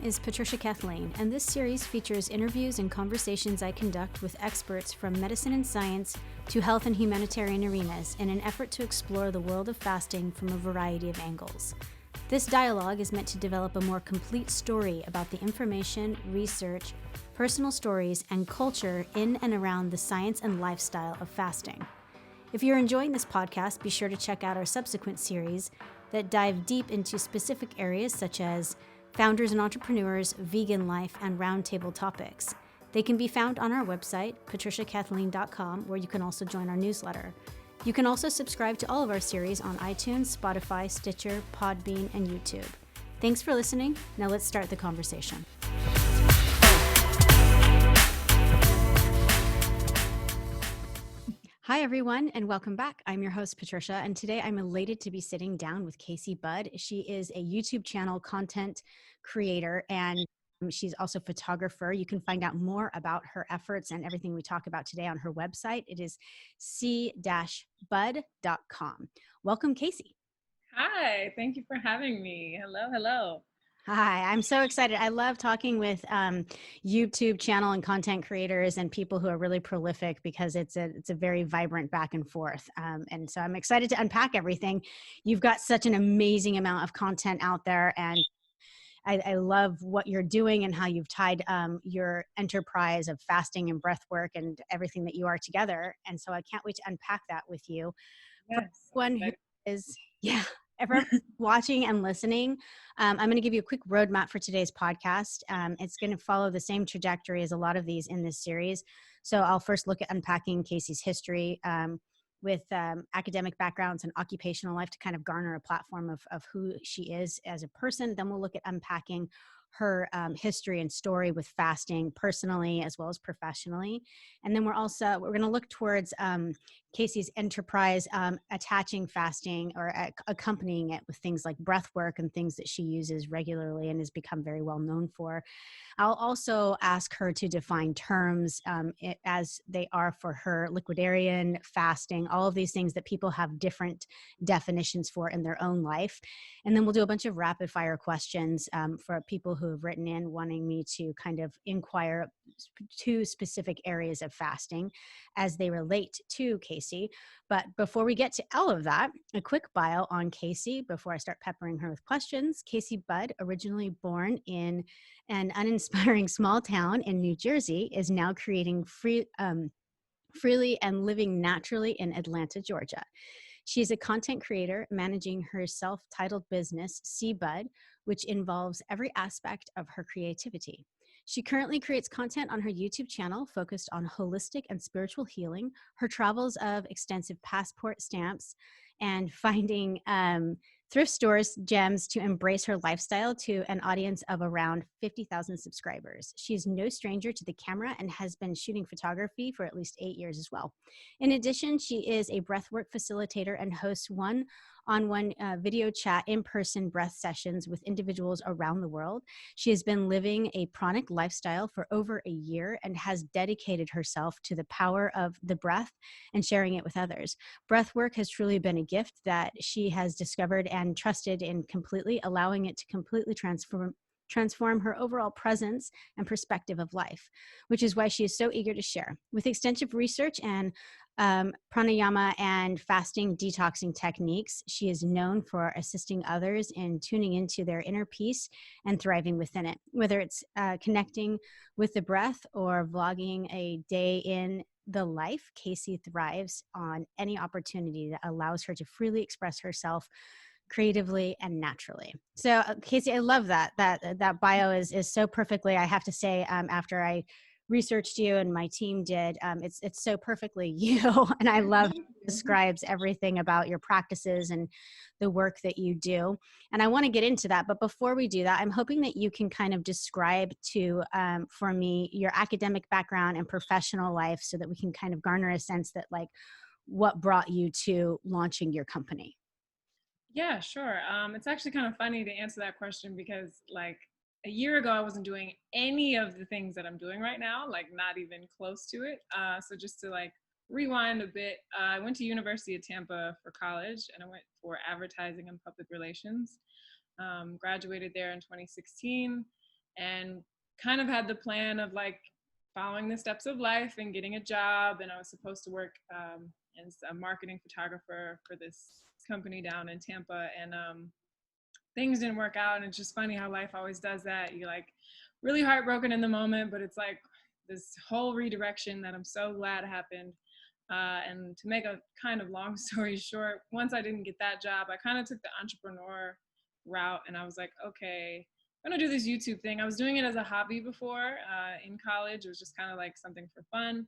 is Patricia Kathleen, and this series features interviews and conversations I conduct with experts from medicine and science to health and humanitarian arenas in an effort to explore the world of fasting from a variety of angles. This dialogue is meant to develop a more complete story about the information, research, personal stories, and culture in and around the science and lifestyle of fasting. If you're enjoying this podcast, be sure to check out our subsequent series that dive deep into specific areas such as founders and entrepreneurs, vegan life, and roundtable topics. They can be found on our website, patriciakathleen.com, where you can also join our newsletter. You can also subscribe to all of our series on iTunes, Spotify, Stitcher, Podbean, and YouTube. Thanks for listening. Now let's start the conversation. Hi, everyone, and welcome back. I'm your host, Patricia, and today I'm elated to be sitting down with CBUDD. She is a YouTube channel content creator, and she's also a photographer. You can find out more about her efforts and everything we talk about today on her website. It is c-bud.com. Welcome, Casey. Hi, thank you for having me. Hello. Hi, I'm so excited. I love talking with YouTube channel and content creators and people who are really prolific because it's a very vibrant back and forth. And so I'm excited to unpack everything. You've got such an amazing amount of content out there, and I love what you're doing and how you've tied your enterprise of fasting and breath work and everything that you are together. And so I can't wait to unpack that with you. For Yes. everyone who is, everyone watching and listening, I'm going to give you a quick roadmap for today's podcast. It's going to follow the same trajectory as a lot of these in this series. So I'll first look at unpacking Casey's history with academic backgrounds and occupational life to kind of garner a platform of who she is as a person. Then we'll look at unpacking her history and story with fasting personally as well as professionally. And then we're going to look towards Casey's enterprise attaching fasting or accompanying it with things like breath work and things that she uses regularly and has become very well known for. I'll also ask her to define terms as they are for her: liquidarian, fasting, all of these things that people have different definitions for in their own life. And then we'll do a bunch of rapid fire questions for people who have written in wanting me to kind of inquire to specific areas of fasting as they relate to Casey. But before we get to all of that, a quick bio on Casey before I start peppering her with questions. CBUDD, originally born in an uninspiring small town in New Jersey, is now creating freely and living naturally in Atlanta, Georgia. She's a content creator managing her self-titled business, CBUDD, which involves every aspect of her creativity. She currently creates content on her YouTube channel focused on holistic and spiritual healing, her travels of extensive passport stamps, and finding thrift stores gems to embrace her lifestyle to an audience of around 50,000 subscribers. She's no stranger to the camera and has been shooting photography for at least 8 years as well. In addition, she is a breathwork facilitator and hosts one-on-one video chat in-person breath sessions with individuals around the world. She has been living a pranic lifestyle for over a year and has dedicated herself to the power of the breath and sharing it with others. Breathwork has truly been a gift that she has discovered and trusted in completely, allowing it to completely transform her overall presence and perspective of life, which is why she is so eager to share. With extensive research and pranayama and fasting detoxing techniques, she is known for assisting others in tuning into their inner peace and thriving within it. Whether it's connecting with the breath or vlogging a day in the life, Casey thrives on any opportunity that allows her to freely express herself creatively and naturally. So Casey, I love that bio is so perfectly, I have to say, after I researched you and my team did, it's so perfectly you. And I love it describes everything about your practices and the work that you do. And I want to get into that. But before we do that, I'm hoping that you can kind of describe for me your academic background and professional life so that we can kind of garner a sense that like what brought you to launching your company. Yeah, sure. It's actually kind of funny to answer that question because like a year ago, I wasn't doing any of the things that I'm doing right now, like not even close to it. So just to like rewind a bit, I went to University of Tampa for college and I went for advertising and public relations. Graduated there in 2016. and kind of had the plan of like following the steps of life and getting a job. And I was supposed to work as a marketing photographer for this company down in Tampa. And things didn't work out. And it's just funny how life always does that. You're like really heartbroken in the moment, but it's like this whole redirection that I'm so glad happened. And to make a kind of long story short, once I didn't get that job, I kind of took the entrepreneur route, and I was like, okay, I'm gonna do this YouTube thing. I was doing it as a hobby before in college. It was just kind of like something for fun.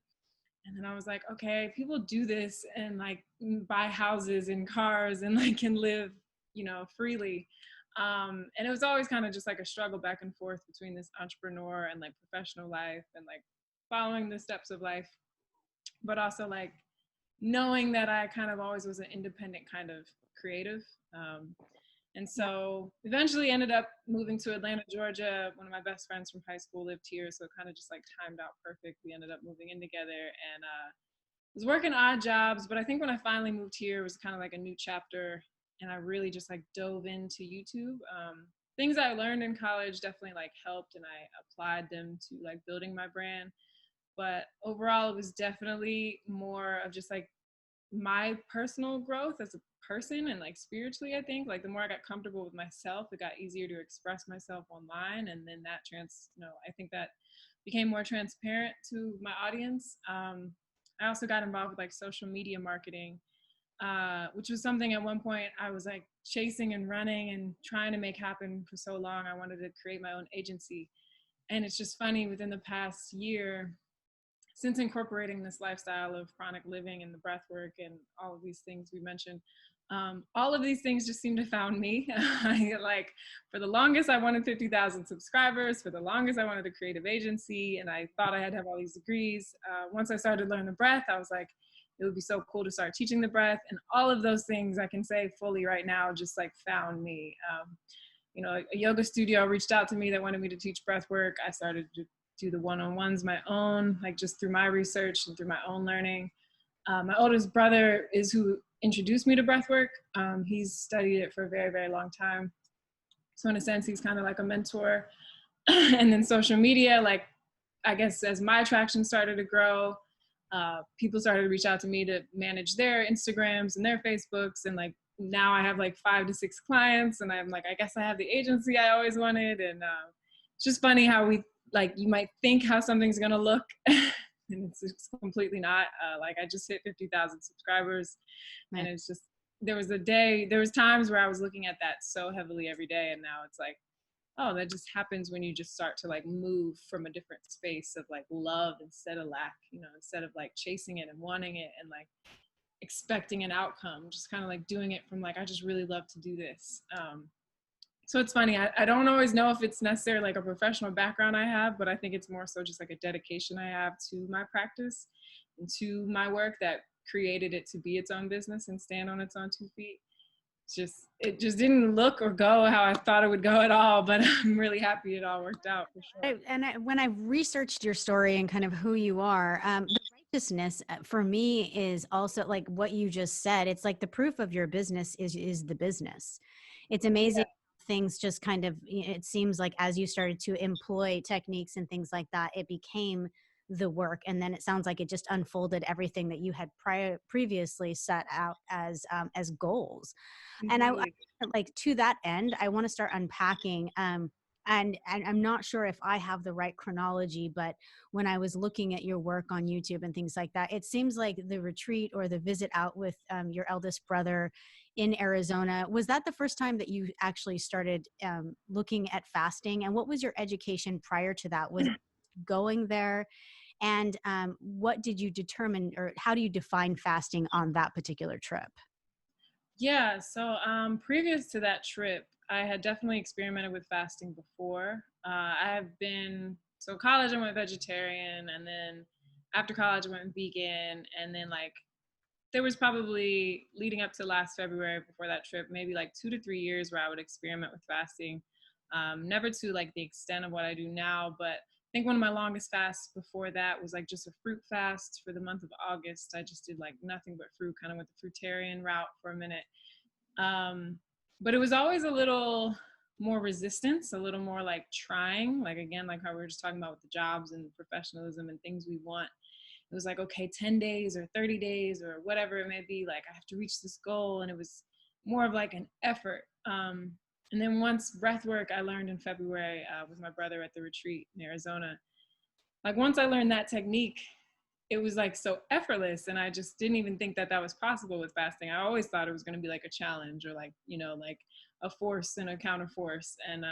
And then I was like, okay, people do this and like buy houses and cars and like can live, you know, freely. And it was always kind of just like a struggle back and forth between this entrepreneur and like professional life and like following the steps of life, but also like knowing that I kind of always was an independent kind of creative. And so eventually ended up moving to Atlanta, Georgia. One of my best friends from high school lived here. So it kind of just like timed out perfect. We ended up moving in together and was working odd jobs. But I think when I finally moved here, it was kind of like a new chapter. And I really just like dove into YouTube. Things I learned in college definitely like helped, and I applied them to like building my brand. But overall, it was definitely more of just like my personal growth as a person and like spiritually. I think like the more I got comfortable with myself, it got easier to express myself online, and then that I think that became more transparent to my audience. I also got involved with like social media marketing, which was something at one point I was like chasing and running and trying to make happen for so long. I wanted to create my own agency, and it's just funny, within the past year, since incorporating this lifestyle of chronic living and the breath work and all of these things we mentioned, all of these things just seem to found me. Like for the longest, I wanted 50,000 subscribers. For the longest, I wanted a creative agency, and I thought I had to have all these degrees. Once I started learning the breath, I was like, it would be so cool to start teaching the breath. And all of those things I can say fully right now just like found me. You know, a yoga studio reached out to me that wanted me to teach breath work. I started to do the one-on-ones my own, like just through my research and through my own learning. My oldest brother is who introduced me to breathwork. He's studied it for a very, very long time. So in a sense, he's kind of like a mentor. And then social media, like, I guess as my traction started to grow, people started to reach out to me to manage their Instagrams and their Facebooks. And like, now I have like 5 to 6 clients, and I'm like, I guess I have the agency I always wanted. And it's just funny how like you might think how something's gonna look, and it's completely not. Like I just hit 50,000 subscribers, and it's just, there was times where I was looking at that so heavily every day, and now it's like, oh, that just happens when you just start to like move from a different space of like love instead of lack, you know, instead of like chasing it and wanting it and like expecting an outcome, just kind of like doing it from like, I just really love to do this. So it's funny, I don't always know if it's necessarily like a professional background I have, but I think it's more so just like a dedication I have to my practice and to my work that created it to be its own business and stand on its own 2 feet. It just didn't look or go how I thought it would go at all, but I'm really happy it all worked out for sure. When I researched your story and kind of who you are, the righteousness for me is also like what you just said. It's like the proof of your business is the business. It's amazing. Yeah. Things just kind of, it seems like as you started to employ techniques and things like that, it became the work. And then it sounds like it just unfolded everything that you had previously set out as goals. Mm-hmm. And like to that end, I want to start unpacking, and I'm not sure if I have the right chronology, but when I was looking at your work on YouTube and things like that, it seems like the retreat or the visit out with your eldest brother in Arizona, was that the first time that you actually started looking at fasting? And what was your education prior to that? Was going there? And what did you determine, or how do you define fasting on that particular trip? Yeah, so previous to that trip, I had definitely experimented with fasting before. So college I went vegetarian, and then after college I went vegan, and then like there was probably leading up to last February before that trip, maybe like 2 to 3 years where I would experiment with fasting. Never to like the extent of what I do now, but I think one of my longest fasts before that was like just a fruit fast for the month of August. I just did like nothing but fruit, kind of went the fruitarian route for a minute. But it was always a little more resistance, a little more like trying, like again, like how we were just talking about with the jobs and professionalism and things we want. It was like, okay, 10 days or 30 days or whatever it may be, like I have to reach this goal. And it was more of like an effort. And then once breath work, I learned in February with my brother at the retreat in Arizona. Like once I learned that technique, it was like so effortless. And I just didn't even think that that was possible with fasting. I always thought it was going to be like a challenge or like, you know, like a force and a counter force. And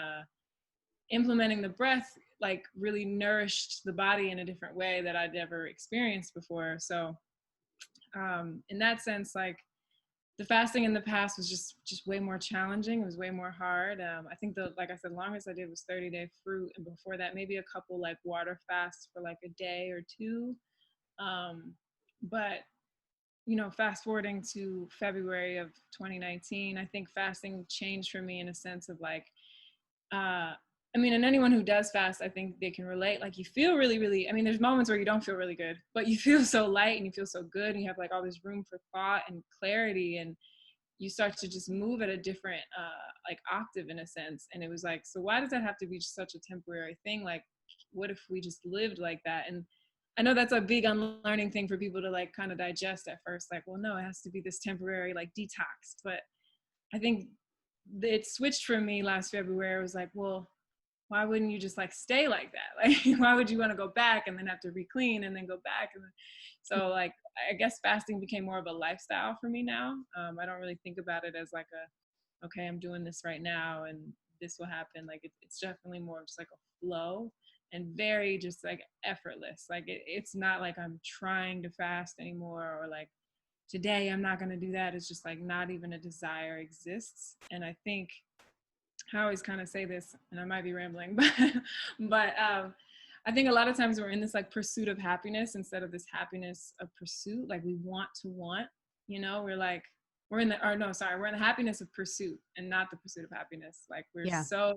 implementing the breath like really nourished the body in a different way that I'd never experienced before. So in that sense, like the fasting in the past was just way more challenging. It was way more hard. I think like I said, longest I did was 30-day fruit, and before that maybe a couple like water fasts for like a day or two. But you know, fast forwarding to February of 2019, I think fasting changed for me in a sense of like I mean, and anyone who does fast, I think they can relate. Like you feel really, really, I mean, there's moments where you don't feel really good, but you feel so light and you feel so good and you have like all this room for thought and clarity, and you start to just move at a different like octave in a sense. And it was like, so why does that have to be such a temporary thing? Like, what if we just lived like that? And I know that's a big unlearning thing for people to like kind of digest at first. Like, well, no, it has to be this temporary like detox. But I think it switched for me last February. It was like, well, why wouldn't you just like stay like that? Like, why would you want to go back and then have to re-clean and then go back? And then, so like, I guess fasting became more of a lifestyle for me now. I don't really think about it as like okay, I'm doing this right now and this will happen. Like it's definitely more just like a flow and very just like effortless. Like it's not like I'm trying to fast anymore or like today I'm not going to do that. It's just like not even a desire exists. And I think I always kind of say this, and I might be rambling, but I think a lot of times we're in this like pursuit of happiness instead of this happiness of pursuit. Like we want to want, you know, we're like, we're in the, or no, sorry, we're in the happiness of pursuit and not the pursuit of happiness. Like we're Yeah. so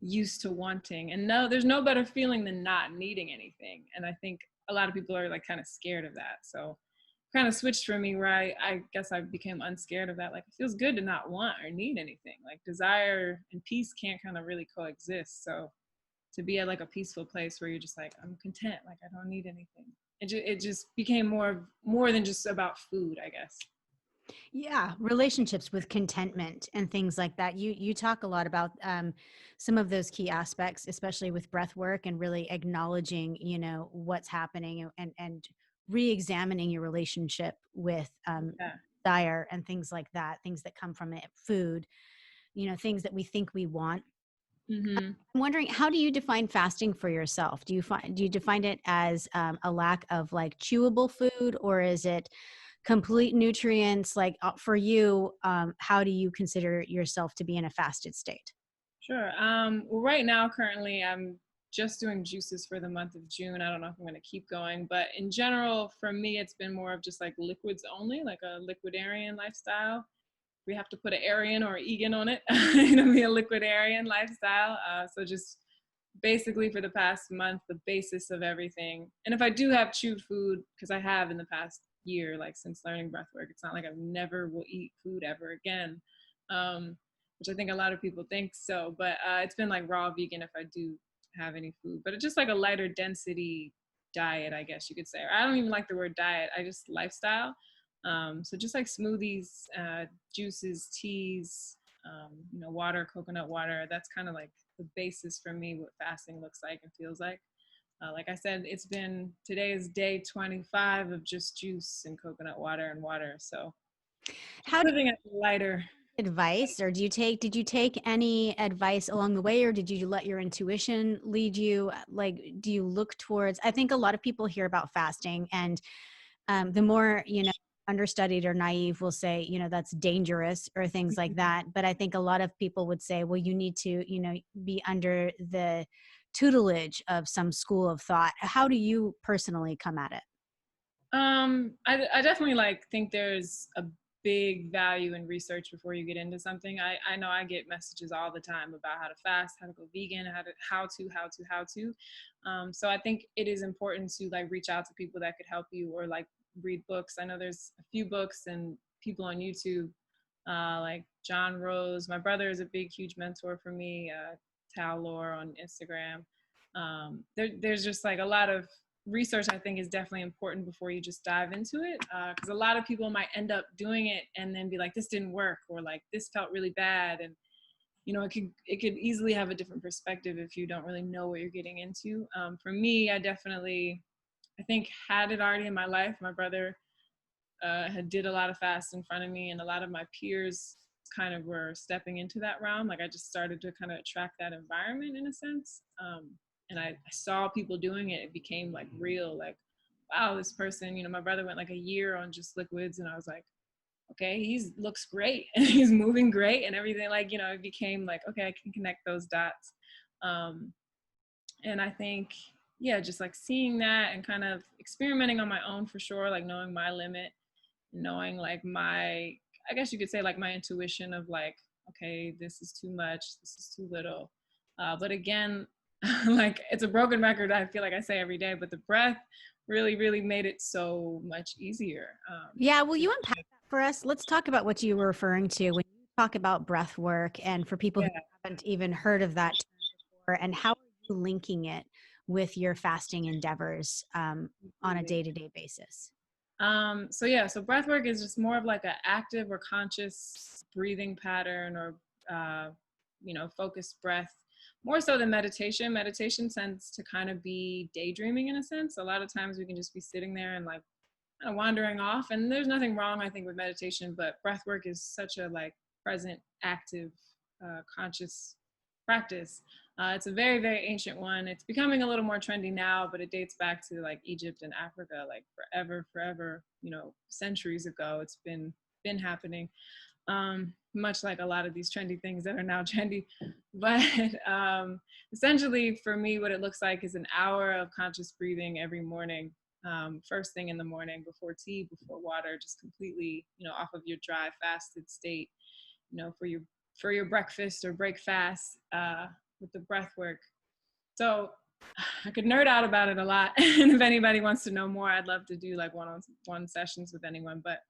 used to wanting, and no, there's no better feeling than not needing anything. And I think a lot of people are like kind of scared of that. So kind of switched for me where I guess I became unscared of that. Like it feels good to not want or need anything. Like desire and peace can't kind of really coexist. So to be at like a peaceful place where you're just like, I'm content, like I don't need anything. It just became more than just about food, I guess. Yeah, relationships with contentment and things like that. You talk a lot about some of those key aspects, especially with breath work and really acknowledging, you know, what's happening and re-examining your relationship with Yeah. desire and things like that, things that come from it, food, you know, things that we think we want. Mm-hmm. I'm wondering, how do you define fasting for yourself? Do you define it as a lack of like chewable food, or is it complete nutrients? Like for you, how do you consider yourself to be in a fasted state? Sure. Well, right now, currently, I'm just doing juices for the month of June. I don't know if I'm going to keep going, but in general, for me, it's been more of just like liquids only, like a liquidarian lifestyle. We have to put an Aryan or Egan on it to be a liquidarian lifestyle. So just basically for the past month, the basis of everything. And if I do have chewed food, because I have in the past year, like since learning breathwork, it's not like I never will eat food ever again, which I think a lot of people think so. But it's been like raw vegan if I do have any food, but it's just like a lighter density diet, I guess you could say. Or I don't even like the word diet, I just lifestyle. So just like smoothies, juices, teas, you know, water, coconut water. That's kind of like the basis for me what fasting looks like and feels like I said, today is day 25 of just juice and coconut water and water. So just How do living at lighter. you advice, or did you take any advice along the way, or did you let your intuition lead you? Like, do you look towards, I think a lot of people hear about fasting and the more, you know, understudied or naive will say, you know, that's dangerous or things like that. But I think a lot of people would say, well, you need to, you know, be under the tutelage of some school of thought. How do you personally come at it? I definitely like think there's a big value in research before you get into something. I know I get messages all the time about how to fast, how to go vegan, how to. So I think it is important to like reach out to people that could help you or like read books. I know there's a few books and people on YouTube like John Rose. My brother is a big, huge mentor for me. Talor on Instagram. There's just like a lot of research I think is definitely important before you just dive into it, because a lot of people might end up doing it and then be like, this didn't work, or like this felt really bad, and it could easily have a different perspective if you don't really know what you're getting into. For me, I think had it already in my life. My brother had did a lot of fasts in front of me, and a lot of my peers kind of were stepping into that realm. Like I just started to kind of attract that environment in a sense. And I saw people doing it. It became like real, like, wow, this person, my brother went like a year on just liquids, and I was like, okay, looks great and he's moving great and everything. Like, it became like, okay, I can connect those dots. And I think, yeah, just like seeing that and kind of experimenting on my own for sure, like knowing my limit, knowing like I guess you could say like my intuition of like, okay, this is too much, this is too little. But again, like it's a broken record, I feel like I say every day, but the breath really, really made it so much easier. Yeah, will you unpack that for us? Let's talk about what you were referring to when you talk about breath work, and for people who Yeah. haven't even heard of that term before, and how are you linking it with your fasting endeavors on a day-to-day basis? So breathwork is just more of like an active or conscious breathing pattern, or focused breath, more so than meditation. Meditation tends to kind of be daydreaming in a sense. A lot of times we can just be sitting there and like kind of wandering off, and there's nothing wrong, I think, with meditation, but breathwork is such a like present, active, conscious practice. It's a very, very ancient one. It's becoming a little more trendy now, but it dates back to like Egypt and Africa, like forever, centuries ago. It's been happening. Much like a lot of these trendy things that are now trendy. But essentially, for me, what it looks like is an hour of conscious breathing every morning. First thing in the morning, before tea, before water, just completely, off of your dry, fasted state, for your breakfast or break fast, with the breath work. So I could nerd out about it a lot. And if anybody wants to know more, I'd love to do like one-on-one sessions with anyone. But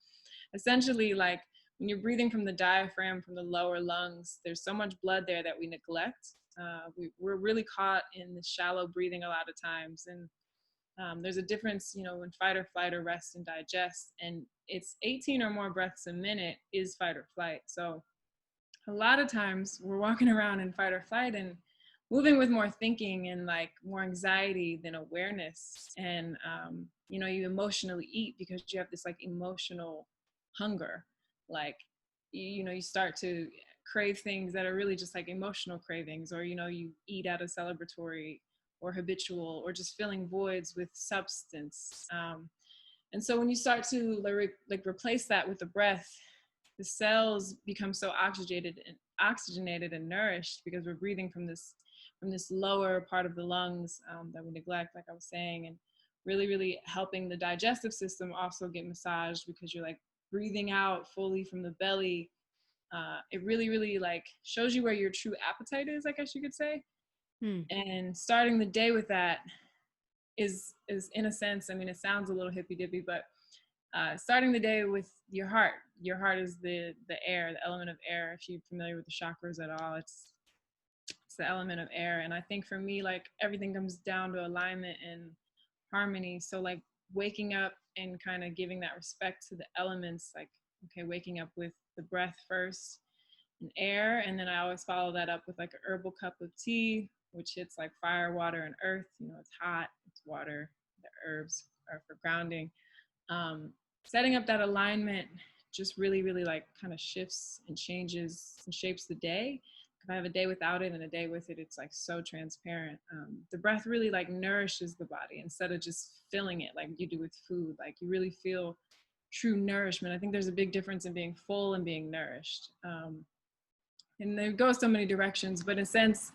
essentially, like when you're breathing from the diaphragm, from the lower lungs, there's so much blood there that we neglect. We're really caught in the shallow breathing a lot of times. And there's a difference, in fight or flight or rest and digest. And it's 18 or more breaths a minute is fight or flight. So a lot of times we're walking around in fight or flight and moving with more thinking and like more anxiety than awareness. And, you emotionally eat because you have this like emotional hunger. Like, you start to crave things that are really just like emotional cravings, or, you eat out of celebratory or habitual, or just filling voids with substance. And so when you start to like replace that with the breath, the cells become so oxygenated and nourished, because we're breathing from this lower part of the lungs, that we neglect, like I was saying, and really, really helping the digestive system also get massaged, because you're like breathing out fully from the belly. It really, really like shows you where your true appetite is, I guess you could say. And starting the day with that is in a sense, I mean, it sounds a little hippy dippy, but starting the day with your heart. Your heart is the air, the element of air. If you're familiar with the chakras at all, it's the element of air. And I think for me, like everything comes down to alignment and harmony. So like waking up and kind of giving that respect to the elements, like, okay, waking up with the breath first and air. And then I always follow that up with like a herbal cup of tea, which hits like fire, water, and earth. It's hot, it's water, the herbs are for grounding. Setting up that alignment just really, really like kind of shifts and changes and shapes the day. If I have a day without it and a day with it, it's like so transparent. The breath really like nourishes the body instead of just filling it like you do with food. Like you really feel true nourishment. I think there's a big difference in being full and being nourished. And it goes so many directions, but in a sense,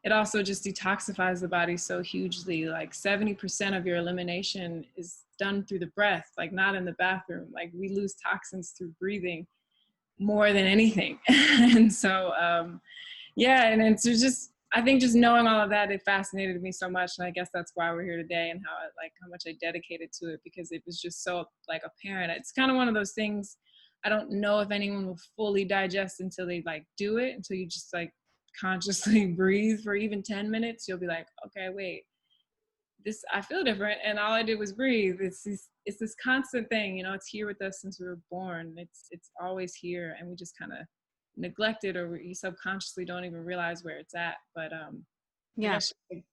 it also just detoxifies the body so hugely. Like 70% of your elimination is done through the breath, like not in the bathroom. Like we lose toxins through breathing more than anything. And so, yeah, and it's just, I think just knowing all of that, it fascinated me so much. And I guess that's why we're here today, and how much I dedicated to it, because it was just so like apparent. It's kind of one of those things, I don't know if anyone will fully digest until they like do it, until you just like consciously breathe for even 10 minutes. You'll be like, okay, wait, this, I feel different. And all I did was breathe. It's this constant thing, you know, it's here with us since we were born. It's always here. And we just kind of neglect it, or we subconsciously don't even realize where it's at. But I Yeah. guess like,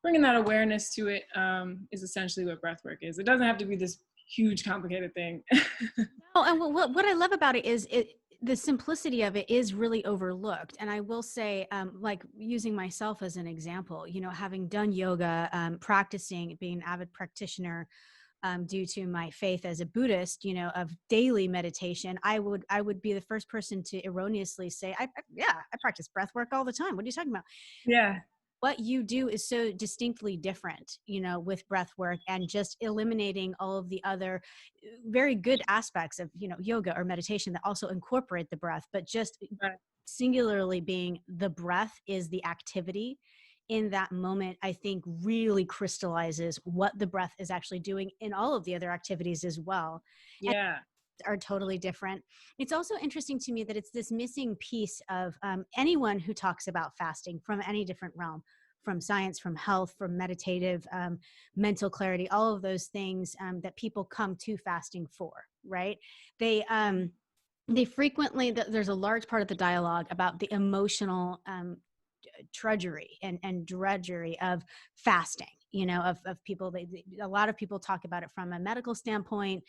bringing that awareness to it is essentially what breath work is. It doesn't have to be this huge, complicated thing. Oh, and what I love about it is the simplicity of it is really overlooked. And I will say, like using myself as an example, you know, having done yoga, practicing, being an avid practitioner, due to my faith as a Buddhist, you know, of daily meditation, I would be the first person to erroneously say, yeah, I practice breath work all the time. What are you talking about? Yeah. What you do is so distinctly different, you know, with breath work and just eliminating all of the other very good aspects of, you know, yoga or meditation that also incorporate the breath, but just Right. singularly being the breath is the activity in that moment, I think really crystallizes what the breath is actually doing in all of the other activities as well. And Yeah. are totally different. It's also interesting to me that it's this missing piece of anyone who talks about fasting from any different realm, from science, from health, from meditative, mental clarity, all of those things that people come to fasting for, right? They, they frequently, there's a large part of the dialogue about the emotional trudgery and drudgery of fasting, you know, of people. A lot of people talk about it from a medical standpoint.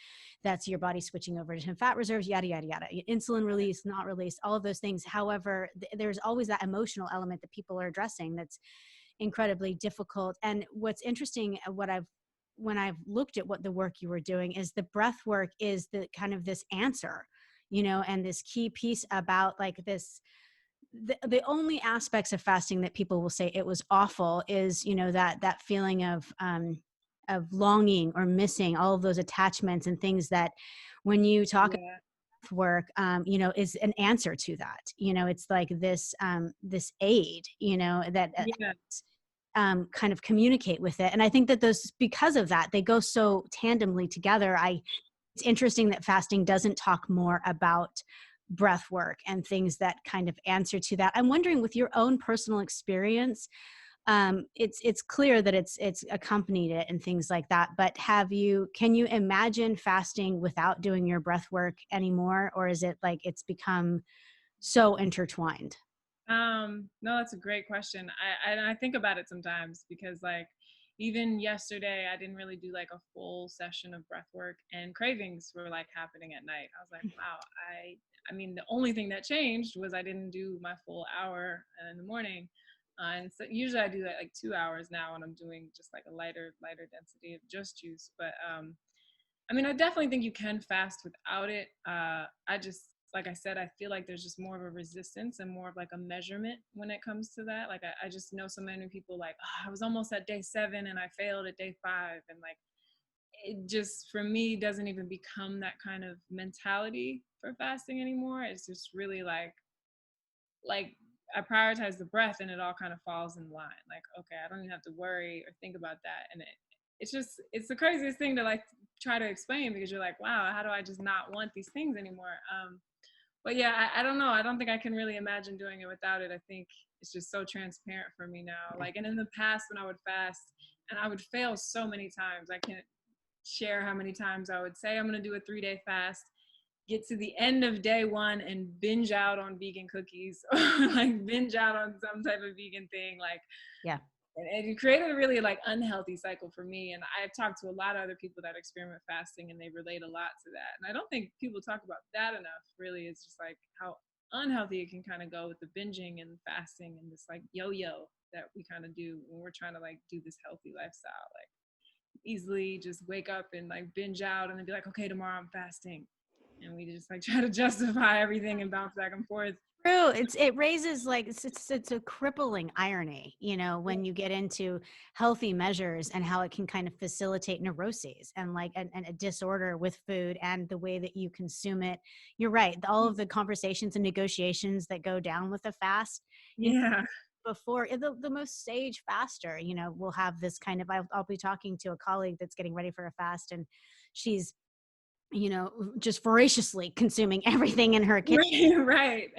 That's your body switching over to fat reserves, yada, yada, yada, insulin release, not release, all of those things. However, there's always that emotional element that people are addressing that's incredibly difficult. And what's interesting, when I've looked at what the work you were doing, is the breath work is the kind of this answer, you know, and this key piece about like this, the only aspects of fasting that people will say it was awful is, you know, that feeling of longing or missing all of those attachments and things that when you talk about Yeah. work, you know, is an answer to that. You know, it's like this aid, you know, that Yeah. kind of communicate with it. And I think that those, because of that, they go so tandemly together. It's interesting that fasting doesn't talk more about breath work and things that kind of answer to that. I'm wondering, with your own personal experience, it's clear that it's accompanied it and things like that. But can you imagine fasting without doing your breath work anymore, or is it like it's become so intertwined? No, that's a great question. I think about it sometimes because like even yesterday I didn't really do like a full session of breath work, and cravings were like happening at night. I was like, wow, I mean the only thing that changed was I didn't do my full hour in the morning. And so usually I do that like 2 hours now when I'm doing just like a lighter density of just juice. But I mean, I definitely think you can fast without it. I just, like I said, I feel like there's just more of a resistance and more of like a measurement when it comes to that. Like, I just know so many people like, oh, I was almost at day 7 and I failed at day 5. And like, it just, for me, doesn't even become that kind of mentality for fasting anymore. It's just really like I prioritize the breath and it all kind of falls in line. Like, okay, I don't even have to worry or think about that. And it's just, it's the craziest thing to like try to explain, because you're like, wow, how do I just not want these things anymore? But yeah, I don't know. I don't think I can really imagine doing it without it. I think it's just so transparent for me now. Like, and in the past when I would fast and I would fail so many times, I can't share how many times I would say I'm going to do a 3-day fast, get to the end of day 1 and binge out on vegan cookies or like binge out on some type of vegan thing. Like, Yeah. and it created a really like unhealthy cycle for me. And I've talked to a lot of other people that experiment fasting and they relate a lot to that. And I don't think people talk about that enough, really. It's just like how unhealthy it can kind of go with the binging and fasting and this like yo-yo that we kind of do when we're trying to like do this healthy lifestyle. Like, easily just wake up and like binge out and then be like, okay, tomorrow I'm fasting. And we just like try to justify everything and bounce back and forth. True. It raises like it's a crippling irony, you know, when you get into healthy measures and how it can kind of facilitate neuroses and like and a disorder with food and the way that you consume it. You're right. All of the conversations and negotiations that go down with a fast, you know, Yeah. before the most sage faster, you know, will have this kind of, I'll be talking to a colleague that's getting ready for a fast, and she's just voraciously consuming everything in her kitchen. Right.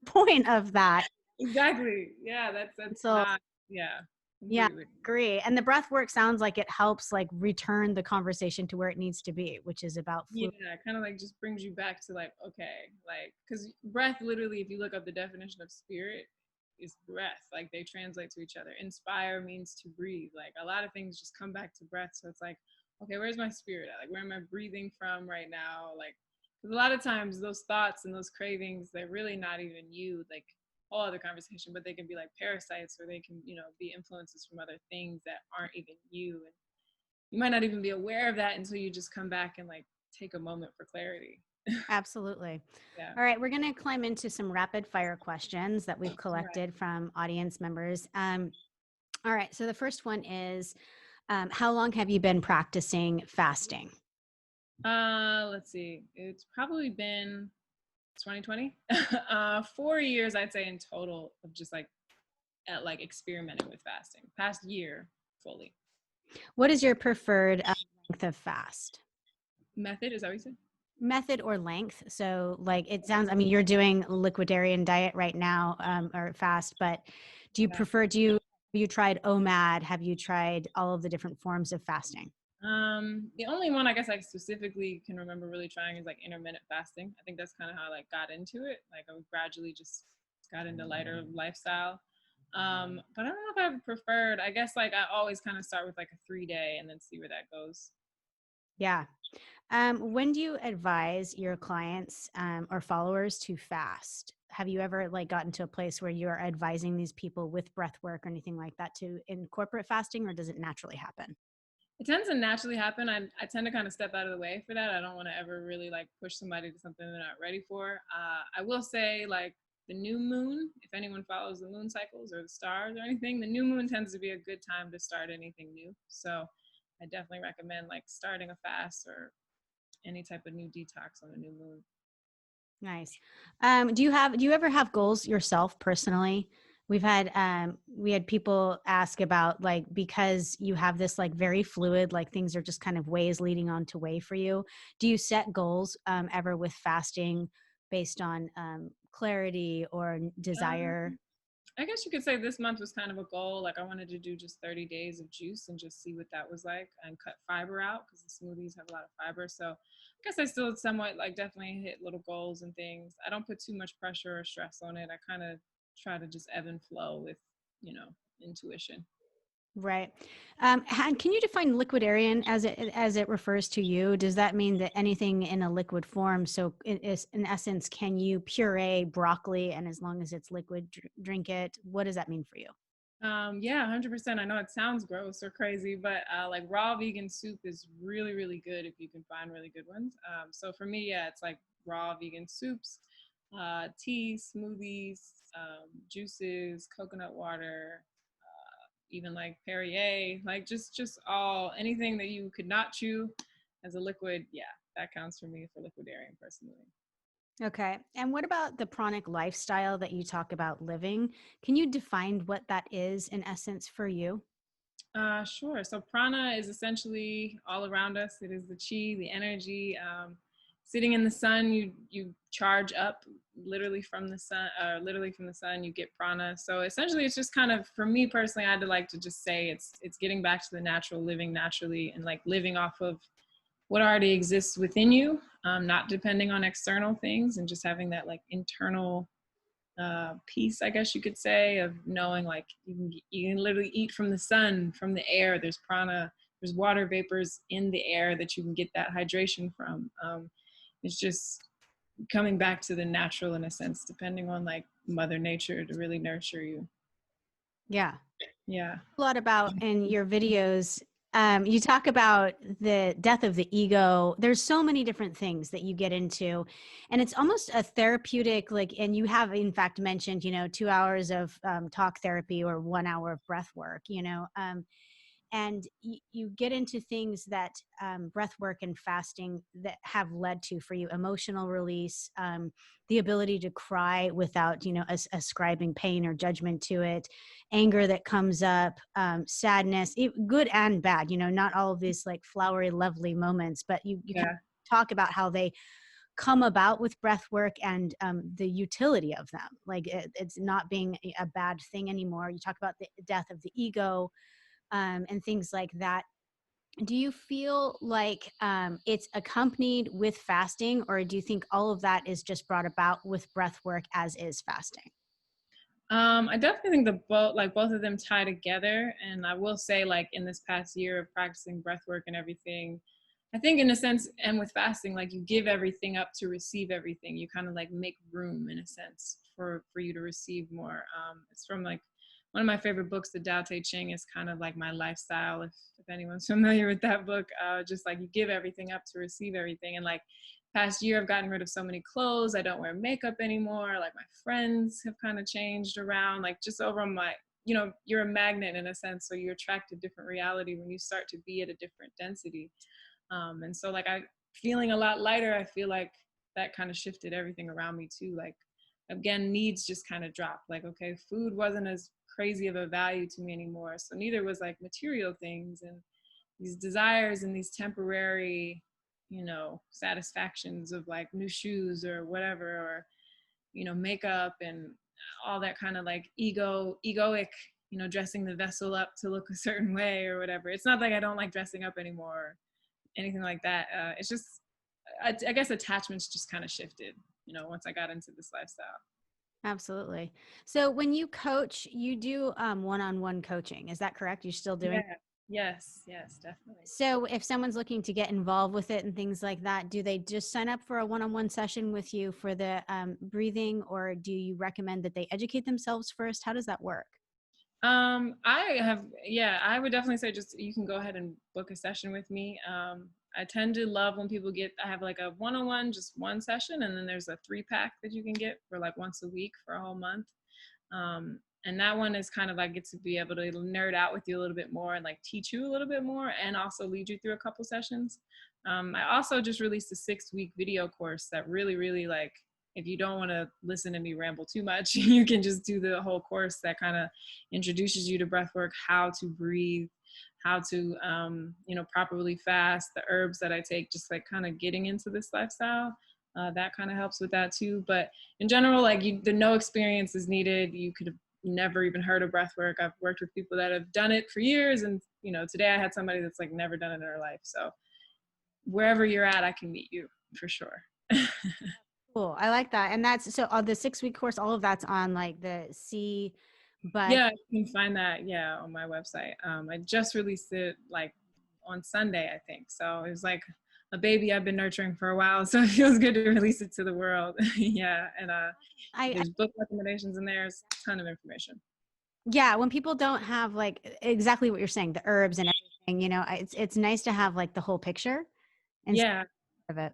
Point of that. Exactly. Yeah, that's So not, yeah, yeah, completely. agree. And the breath work sounds like it helps like return the conversation to where it needs to be, which is about Yeah, fluid. kind of like just brings you back to like, okay, like, because breath, literally, if you look up the definition of spirit, is breath. Like they translate to each other. Inspire means to breathe. Like a lot of things just come back to breath. So it's like, okay, where's my spirit at? Like, where am I breathing from right now? Like, because a lot of times those thoughts and those cravings, they're really not even you. Like, whole other conversation, but they can be like parasites, or they can, be influences from other things that aren't even you. And you might not even be aware of that until you just come back and like take a moment for clarity. Absolutely. Yeah. All right, we're going to climb into some rapid fire questions that we've Right. collected from audience members. All right, so the first one is, how long have you been practicing fasting? Let's see. It's probably been 2020. 4 years, I'd say, in total, of just like experimenting with fasting. Past year fully. What is your preferred length of fast? Method, is that what you said? Method or length? So, like, it sounds, I mean, you're doing Liquidarian diet right now, or fast, but do you Yeah. prefer, have you tried OMAD? Have you tried all of the different forms of fasting? The only one I guess I specifically can remember really trying is like intermittent fasting. I think that's kind of how I like got into it. Like I gradually just got into lighter lifestyle. But I don't know if I've preferred. I guess like I always kind of start with like a 3 day and then see where that goes. Yeah. When do you advise your clients or followers to fast? Have you ever like gotten to a place where you're advising these people with breath work or anything like that to incorporate fasting, or does it naturally happen? It tends to naturally happen. I tend to kind of step out of the way for that. I don't want to ever really like push somebody to something they're not ready for. I will say like the new moon, if anyone follows the moon cycles or the stars or anything, the new moon tends to be a good time to start anything new. So I definitely recommend like starting a fast or any type of new detox on the new moon. Nice. Do you ever have goals yourself personally? We had people ask about like, because you have this like very fluid, like things are just kind of ways leading on to way for you. Do you set goals ever with fasting based on clarity or desire? Um, I guess you could say this month was kind of a goal. Like I wanted to do just 30 days of juice and just see what that was like, and cut fiber out because the smoothies have a lot of fiber. So I guess I still somewhat like definitely hit little goals and things. I don't put too much pressure or stress on it. I kind of try to just ebb and flow with, intuition. Right. And can you define liquidarian as it refers to you? Does that mean that anything in a liquid form? So, in essence, can you puree broccoli and as long as it's liquid, drink it? What does that mean for you? Yeah, 100%. I know it sounds gross or crazy, but like raw vegan soup is really, really good if you can find really good ones. So for me, yeah, it's like raw vegan soups, tea, smoothies, juices, coconut water, even like Perrier, like just all anything that you could not chew as a liquid. Yeah, that counts for me for liquidarian personally. Okay. And what about the pranic lifestyle that you talk about living? Can you define what that is in essence for you? Sure. So prana is essentially all around us. It is the chi, the energy. Sitting in the sun, you charge up literally from the sun. Literally from the sun, you get prana. So essentially, it's just kind of for me personally. I'd like to just say it's getting back to the natural, living naturally, and like living off of what already exists within you, not depending on external things, and just having that like internal piece, I guess you could say, of knowing like you can literally eat from the sun, from the air. There's prana, there's water vapors in the air that you can get that hydration from. It's just coming back to the natural in a sense, depending on like Mother Nature to really nurture you. Yeah. Yeah. A lot about in your videos. You talk about the death of the ego. There's so many different things that you get into, and it's almost a therapeutic, like, and you have in fact mentioned, 2 hours of talk therapy or 1 hour of breath work, and you get into things that breath work and fasting that have led to for you: emotional release, the ability to cry without ascribing pain or judgment to it, anger that comes up, sadness, good and bad, not all of these like flowery lovely moments, but you can Yeah. talk about how they come about with breath work and the utility of them. Like it's not being a bad thing anymore. You talk about the death of the ego and things like that. Do you feel like it's accompanied with fasting, or do you think all of that is just brought about with breath work as is fasting? I definitely think both of them tie together. And I will say, like, in this past year of practicing breath work and everything, I think in a sense, and with fasting, like, you give everything up to receive everything. You kind of like make room in a sense for you to receive more. It's from like one of my favorite books, the Tao Te Ching, is kind of like my lifestyle. If anyone's familiar with that book, just like you give everything up to receive everything. And like past year, I've gotten rid of so many clothes. I don't wear makeup anymore. Like my friends have kind of changed around. Like just over my, you're a magnet in a sense, so you attract a different reality when you start to be at a different density. And so like I feeling a lot lighter, I feel like that kind of shifted everything around me too. Like again, needs just kind of dropped. Like, okay, food wasn't as crazy of a value to me anymore. So neither was like material things and these desires and these temporary, satisfactions of like new shoes or whatever, or, makeup and all that kind of like egoic, dressing the vessel up to look a certain way or whatever. It's not like I don't like dressing up anymore, anything like that. It's just, I guess attachments just kind of shifted, once I got into this lifestyle. Absolutely. So when you coach, you do one-on-one coaching. Is that correct? You're still doing? Yeah. Yes, definitely. So if someone's looking to get involved with it and things like that, do they just sign up for a one-on-one session with you for the breathing, or do you recommend that they educate themselves first? How does that work? I would definitely say just you can go ahead and book a session with me. I tend to love when people I have like a one-on-one, just one session, and then there's a 3-pack that you can get for like once a week for a whole month. And that one is kind of like get to be able to nerd out with you a little bit more and like teach you a little bit more and also lead you through a couple sessions. I also just released a 6-week video course that really, really like, if you don't want to listen to me ramble too much, you can just do the whole course that kind of introduces you to breath work, how to breathe, how to, properly fast, the herbs that I take, just like kind of getting into this lifestyle. That kind of helps with that too. But in general, like the no experience is needed. You could have never even heard of breath work. I've worked with people that have done it for years. And, today I had somebody that's like never done it in their life. So wherever you're at, I can meet you for sure. Cool. I like that. And that's so the 6-week course, all of that's on like the CBUDD. Yeah, you can find that, yeah, on my website. I just released it like on Sunday, I think. So it was like a baby I've been nurturing for a while. So it feels good to release it to the world. Yeah. And I there's book recommendations in there. There's a ton of information. Yeah, when people don't have like exactly what you're saying, the herbs and everything, it's nice to have like the whole picture and Yeah. of it.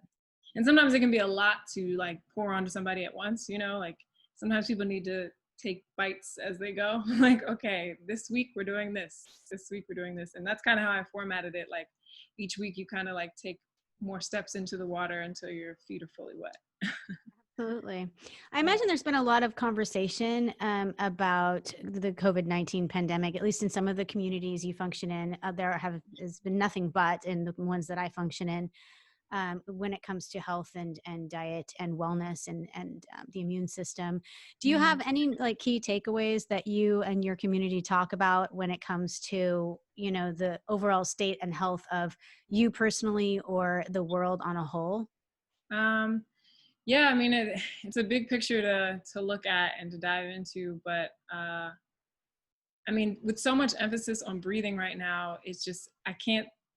And sometimes it can be a lot to like pour onto somebody at once, like sometimes people need to take bites as they go. Like, okay, this week we're doing this week we're doing this. And that's kind of how I formatted it. Like each week you kind of like take more steps into the water until your feet are fully wet. Absolutely. I Yeah. imagine there's been a lot of conversation about the COVID-19 pandemic, at least in some of the communities you function in. Has been nothing but in the ones that I function in. When it comes to health and diet and wellness and the immune system. Do you Mhm. have any like key takeaways that you and your community talk about when it comes to, the overall state and health of you personally or the world on a whole? Um, yeah, I mean, it's a big picture to look at and to dive into, but I mean, with so much emphasis on breathing right now, it's just,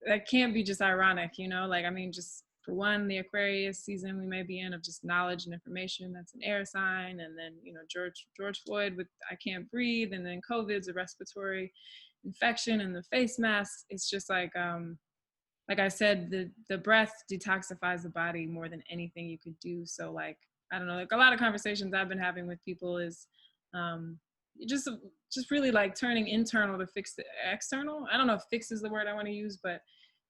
that can't be just ironic, like, I mean, just for one, the Aquarius season we may be in of just knowledge and information, that's an air sign. And then, George Floyd with I can't breathe. And then COVID's a respiratory infection and the face masks. It's just like I said, the breath detoxifies the body more than anything you could do. So like, I don't know, like a lot of conversations I've been having with people is um, just really like turning internal to fix the external. I don't know if fix is the word I want to use, but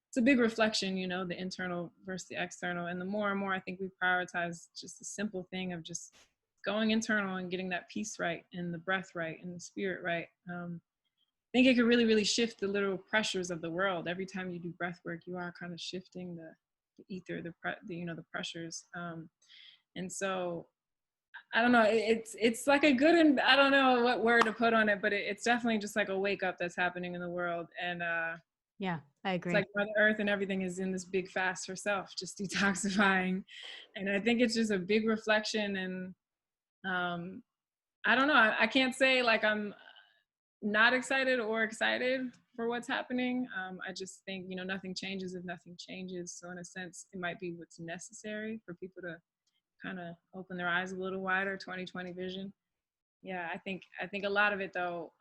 it's a big reflection, the internal versus the external. And the more and more I think we prioritize just the simple thing of just going internal and getting that peace right and the breath right and the spirit right. I think it could really, really shift the literal pressures of the world. Every time you do breath work, you are kind of shifting ether, the pressures. And so I don't know. It's like a good, and I don't know what word to put on it, but it's definitely just like a wake up that's happening in the world. And Yeah, I it's agree. like Mother Earth and everything is in this big fast herself, just detoxifying. And I think it's just a big reflection. And I don't know. I can't say like I'm not excited or excited for what's happening. I just think, nothing changes if nothing changes. So in a sense, it might be what's necessary for people to kind of open their eyes a little wider. 2020 vision. Yeah, I think a lot of it though,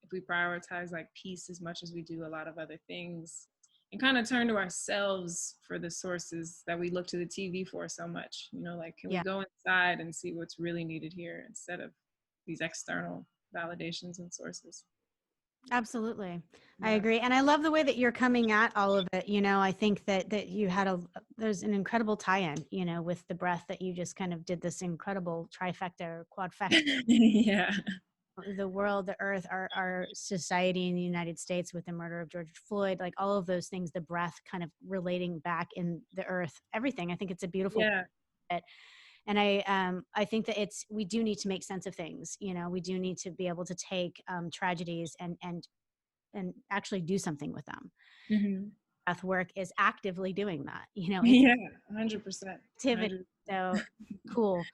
if we prioritize like peace as much as we do a lot of other things, and kind of turn to ourselves for the sources that we look to the TV for so much, like can we Yeah, go inside and see what's really needed here instead of these external validations and sources. absolutely. I Yeah. agree. And I love the way that you're coming at all of it. I think that you had there's an incredible tie-in, with the breath that you just kind of did this incredible trifecta or quadfecta. Yeah. The world, the earth, our society in the United States with the murder of George Floyd, like all of those things, the breath kind of relating back in the earth, everything. I think it's a beautiful Yeah. bit. And I think that we do need to make sense of things. We do need to be able to take tragedies and actually do something with them. Hmm. Breath work is actively doing that, it's Yeah. 100%. activity. 100. So cool.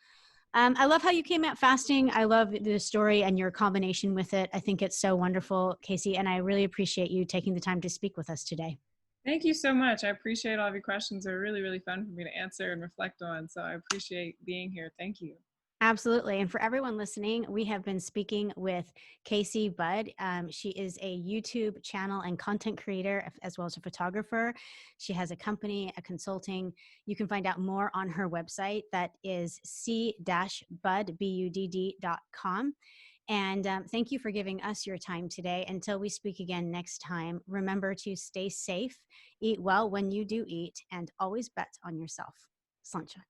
I love how you came at fasting. I love the story and your combination with it. I think it's so wonderful, Casey, and I really appreciate you taking the time to speak with us today. Thank you so much. I appreciate all of your questions. They're really, really fun for me to answer and reflect on. So I appreciate being here. Thank you. Absolutely. And for everyone listening, we have been speaking with CBUDD. She is a YouTube channel and content creator, as well as a photographer. She has a company, a consulting. You can find out more on her website. That is c-budd.com. And thank you for giving us your time today. Until we speak again next time, remember to stay safe, eat well when you do eat, and always bet on yourself. Sláinte.